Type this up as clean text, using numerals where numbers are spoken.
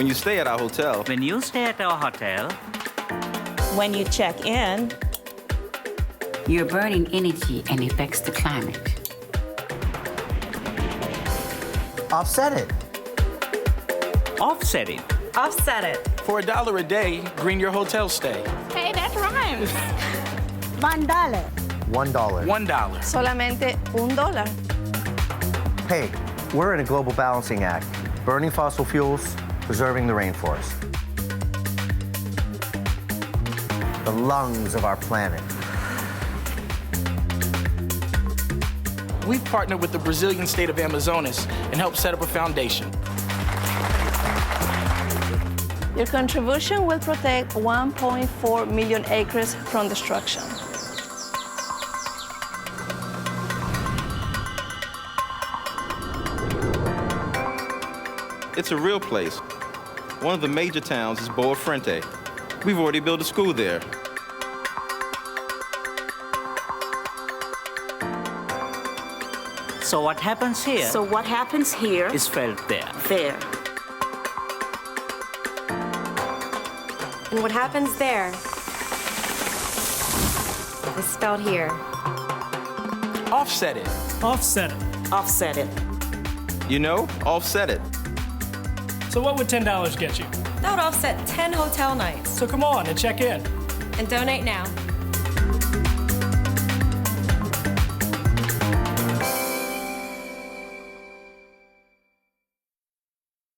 when you stay at our hotel. When you stay at our hotel, When you check in, You're burning energy and affects the climate. Offset it. offset it. Offset it. For $1 a day, green your hotel stay. hey, that rhymes. $1. $1. $1. Solamente $1. Hey, we're in a global balancing act. Burning fossil fuels, preserving the rainforest. The lungs of our planet. We've partnered with the Brazilian state of Amazonas and helped set up a foundation. Your contribution will protect 1.4 million acres from destruction. It's a real place. One of the major towns is Boa Frente. We've already built a school there. So what happens here So what happens here is felt there. there. And what happens there is spelled here. Offset it. Offset it. Offset it. You know, offset it. So what would $10 get you? That would offset 10 hotel nights. So come on and check in. And donate now.